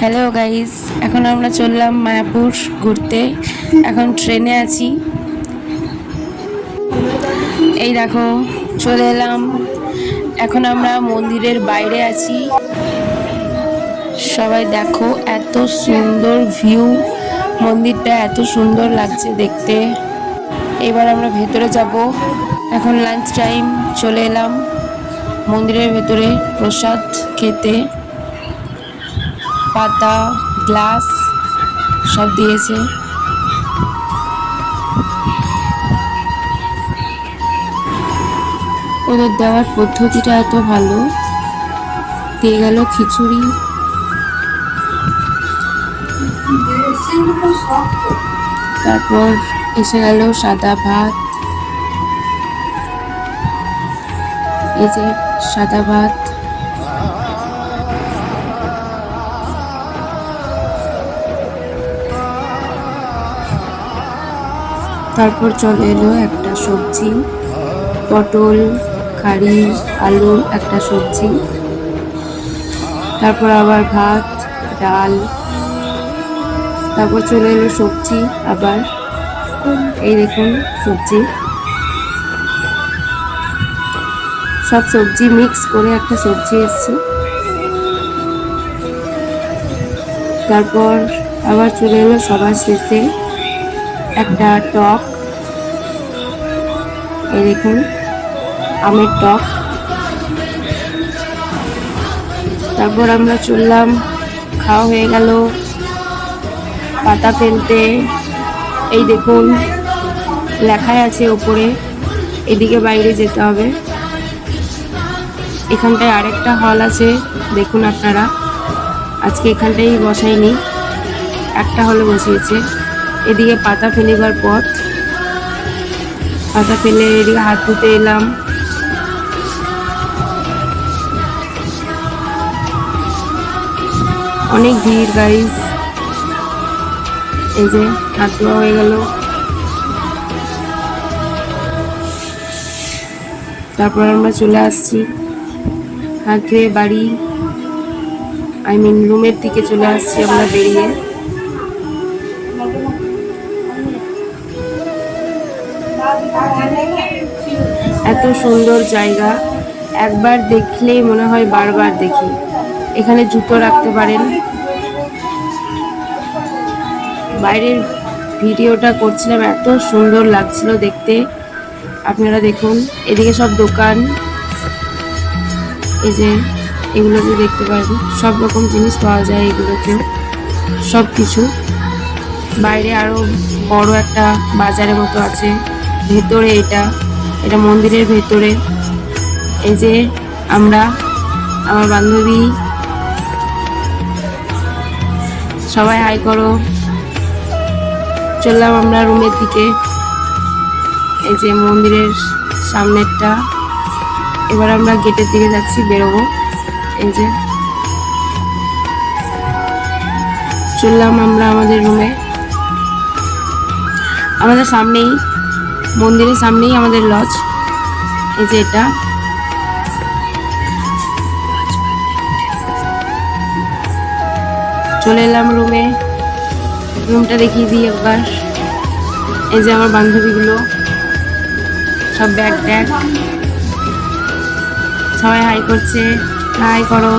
Hello guys, এখন আমরা চললাম মায়াপুর ঘুরতে। এখন ট্রেনে আছি। এই দেখো চলে এলাম। এখন আমরা মন্দিরের বাইরে আছি। সবাই দেখো এত সুন্দর ভিউ, মন্দিরটা এত সুন্দর লাগছে দেখতে। এবার আমরা ভেতরে যাব। এখন লাঞ্চ টাইম, চলে এলাম মন্দিরের ভেতরে প্রসাদ খেতে। পাতা, গ্লাস সব দিয়েছে। ওদের দেওয়ার পদ্ধতিটা এত ভালো। দিয়ে গেল খিচুড়ি, তারপর এসে গেল সাদা ভাত। এই যে সাদা ভাত, তারপর চলে এলো একটা সবজি, পটল, কারি, আলু একটা সবজি, তারপর আবার ভাত, ডাল, তারপর চলে এলো সবজি আবার। এই দেখুন সবজি, সব সবজি মিক্স করে একটা সবজি এসছে। তারপর আবার চলে এলো সবার শেষে একটা টক। এই দেখুন আমের টক। তারপর আমরা চললাম, খাওয়া হয়ে গেল, পাতা ফেলতে। এই দেখুন লেখাই আছে ওপরে, এদিকে বাইরে যেতে হবে। এখানটায় আরেকটা হল আছে, দেখুন আপনারা। আজকে এখানটাই বসায়নি, একটা হলে বসিয়েছে। এদিকে পাতা ফেলিবার পথ, পাতা ফেলে এদিকে হাত ধুতে এলাম। অনেক ভিড় গাইস। এই যে হাত ধোয়া হয়ে গেল। তারপর আমরা চলে আসছি হাত ধুয়ে বাড়ি, রুমের দিকে চলে আসছি আমরা বেরিয়ে। এত সুন্দর জায়গা, একবার দেখলেই মনে হয় বারবার দেখি। এখানে জুতো রাখতে পারেন। বাইরের ভিডিওটা করছিলাম, এত সুন্দর লাগছিল দেখতে। আপনারা দেখুন এদিকে সব দোকান। এই যে এগুলোতে দেখতে পারেন সব রকম জিনিস পাওয়া যায় এগুলোতেও, সব কিছু। বাইরে আরো বড় একটা বাজারের মতো আছে ভেতরে। এটা মন্দিরের ভেতরে। এই যে আমরা, আমার বান্ধবী, সবাই হাই করো। চললাম আমরা রুমের দিকে। এই যে মন্দিরের সামনেরটা। এবার আমরা গেটের দিকে যাচ্ছি, বেরোবো। এই যে চললাম আমরা আমাদের রুমে। আমাদের সামনেই, মন্দিরের সামনেই আমাদের লজ। এই যে এটা, চলে এলাম রুমে। রুমটা দেখিয়ে দিই একবার। এই যে আমার বান্ধবীগুলো, সব ব্যাগ ট্যাগ, সবাই হাই করছে। হাই করো।